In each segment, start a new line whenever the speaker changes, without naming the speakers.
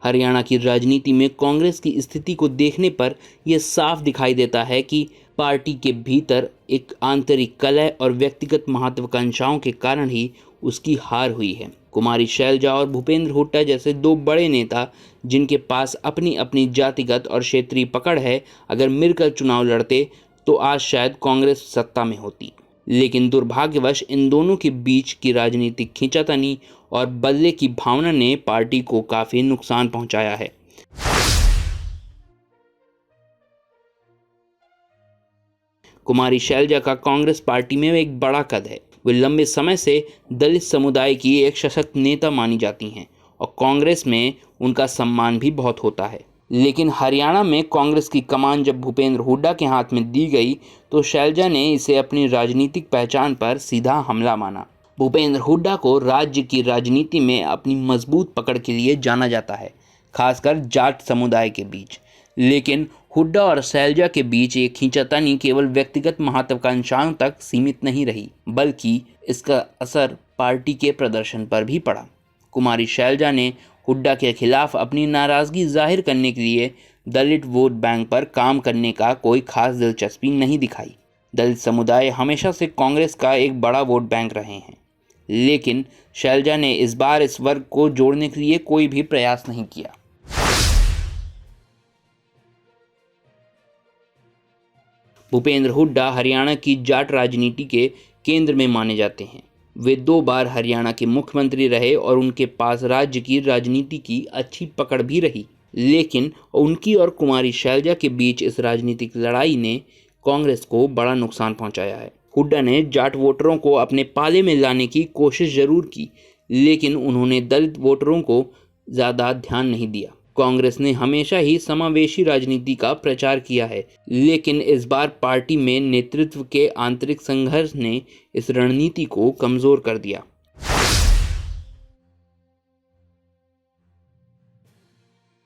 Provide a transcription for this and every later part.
हरियाणा की राजनीति में कांग्रेस की स्थिति को देखने पर यह साफ दिखाई देता है कि पार्टी के भीतर एक आंतरिक कलह और व्यक्तिगत महत्वाकांक्षाओं के कारण ही उसकी हार हुई है। कुमारी शैलजा और भूपेंद्र हुड्डा जैसे दो बड़े नेता जिनके पास अपनी अपनी जातिगत और क्षेत्रीय पकड़ है, अगर मिलकर चुनाव लड़ते तो आज शायद कांग्रेस सत्ता में होती। लेकिन दुर्भाग्यवश इन दोनों के बीच की राजनीतिक खींचातानी और बदले की भावना ने पार्टी को काफी नुकसान पहुंचाया है। कुमारी शैलजा का कांग्रेस पार्टी में एक बड़ा कद है। वे लंबे समय से दलित समुदाय की एक सशक्त नेता मानी जाती हैं और कांग्रेस में उनका सम्मान भी बहुत होता है। लेकिन हरियाणा में कांग्रेस की कमान जब भूपेंद्र हुड्डा के हाथ में दी गई तो शैलजा ने इसे अपनी राजनीतिक पहचान पर सीधा हमला माना। भूपेंद्र हुड्डा को राज्य की राजनीति में अपनी मजबूत पकड़ के लिए जाना जाता है, खासकर जाट समुदाय के बीच। लेकिन हुड्डा और शैलजा के बीच ये खींचातानी केवल व्यक्तिगत महत्वाकांक्षाओं तक सीमित नहीं रही, बल्कि इसका असर पार्टी के प्रदर्शन पर भी पड़ा। कुमारी शैलजा ने हुड्डा के खिलाफ अपनी नाराजगी जाहिर करने के लिए दलित वोट बैंक पर काम करने का कोई खास दिलचस्पी नहीं दिखाई। दलित समुदाय हमेशा से कांग्रेस का एक बड़ा वोट बैंक रहे हैं, लेकिन शैलजा ने इस बार इस वर्ग को जोड़ने के लिए कोई भी प्रयास नहीं किया। भूपेंद्र हुड्डा हरियाणा की जाट राजनीति के केंद्र में माने जाते हैं। वे 2 बार हरियाणा के मुख्यमंत्री रहे और उनके पास राज्य की राजनीति की अच्छी पकड़ भी रही। लेकिन उनकी और कुमारी शैलजा के बीच इस राजनीतिक लड़ाई ने कांग्रेस को बड़ा नुकसान पहुंचाया है। हुड्डा ने जाट वोटरों को अपने पाले में लाने की कोशिश जरूर की, लेकिन उन्होंने दलित वोटरों को ज़्यादा ध्यान नहीं दिया। कांग्रेस ने हमेशा ही समावेशी राजनीति का प्रचार किया है, लेकिन इस बार पार्टी में नेतृत्व के आंतरिक संघर्ष ने इस रणनीति को कमजोर कर दिया।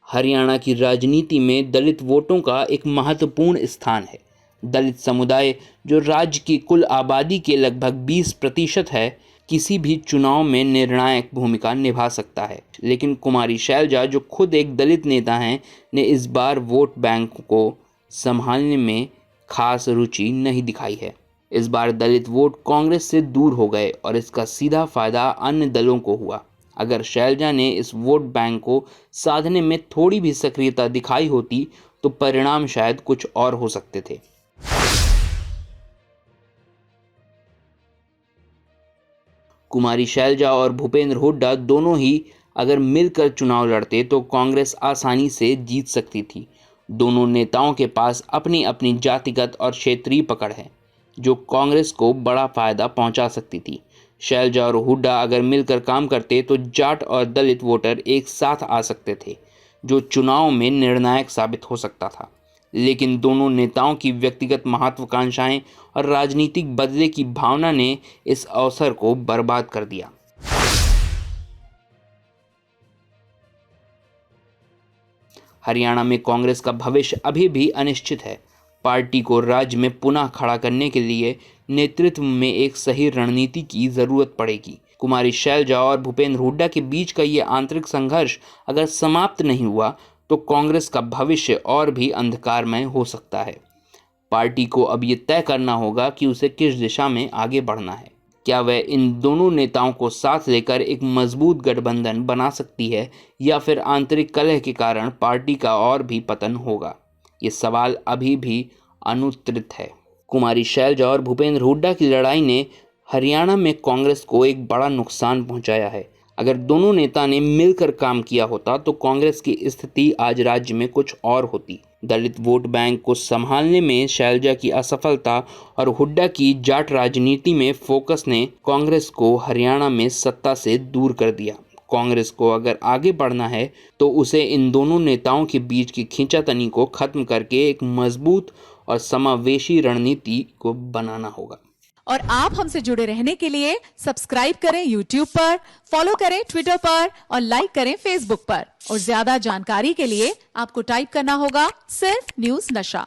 हरियाणा की राजनीति में दलित वोटों का एक महत्वपूर्ण स्थान है। दलित समुदाय, जो राज्य की कुल आबादी के लगभग 20% है, किसी भी चुनाव में निर्णायक भूमिका निभा सकता है। लेकिन कुमारी शैलजा, जो खुद एक दलित नेता हैं, ने इस बार वोट बैंक को संभालने में खास रुचि नहीं दिखाई है। इस बार दलित वोट कांग्रेस से दूर हो गए और इसका सीधा फायदा अन्य दलों को हुआ। अगर शैलजा ने इस वोट बैंक को साधने में थोड़ी भी सक्रियता दिखाई होती तो परिणाम शायद कुछ और हो सकते थे। कुमारी शैलजा और भूपेंद्र हुड्डा दोनों ही अगर मिलकर चुनाव लड़ते तो कांग्रेस आसानी से जीत सकती थी। दोनों नेताओं के पास अपनी अपनी जातिगत और क्षेत्रीय पकड़ है, जो कांग्रेस को बड़ा फायदा पहुंचा सकती थी। शैलजा और हुड्डा अगर मिलकर काम करते तो जाट और दलित वोटर एक साथ आ सकते थे, जो चुनाव में निर्णायक साबित हो सकता था। लेकिन दोनों नेताओं की व्यक्तिगत महत्वाकांक्षाएं और राजनीतिक बदले की भावना ने इस अवसर को बर्बाद कर दिया। हरियाणा में कांग्रेस का भविष्य अभी भी अनिश्चित है। पार्टी को राज्य में पुनः खड़ा करने के लिए नेतृत्व में एक सही रणनीति की जरूरत पड़ेगी। कुमारी शैलजा और भूपेंद्र हुड्डा के बीच का ये आंतरिक संघर्ष अगर समाप्त नहीं हुआ तो कांग्रेस का भविष्य और भी अंधकारमय हो सकता है। पार्टी को अब ये तय करना होगा कि उसे किस दिशा में आगे बढ़ना है। क्या वह इन दोनों नेताओं को साथ लेकर एक मजबूत गठबंधन बना सकती है, या फिर आंतरिक कलह के कारण पार्टी का और भी पतन होगा? ये सवाल अभी भी अनुत्तरित है। कुमारी शैलजा और भूपेंद्र हुड्डा की लड़ाई ने हरियाणा में कांग्रेस को एक बड़ा नुकसान पहुंचाया है। अगर दोनों नेता ने मिलकर काम किया होता तो कांग्रेस की स्थिति आज राज्य में कुछ और होती। दलित वोट बैंक को संभालने में शैलजा की असफलता और हुड्डा की जाट राजनीति में फोकस ने कांग्रेस को हरियाणा में सत्ता से दूर कर दिया। कांग्रेस को अगर आगे बढ़ना है तो उसे इन दोनों नेताओं के बीच की खींचातानी को खत्म करके एक मजबूत और समावेशी रणनीति को बनाना होगा।
और आप हमसे जुड़े रहने के लिए सब्सक्राइब करें YouTube पर, फॉलो करें Twitter पर और लाइक करें Facebook पर। और ज्यादा जानकारी के लिए आपको टाइप करना होगा सिर्फ न्यूज़ नशा।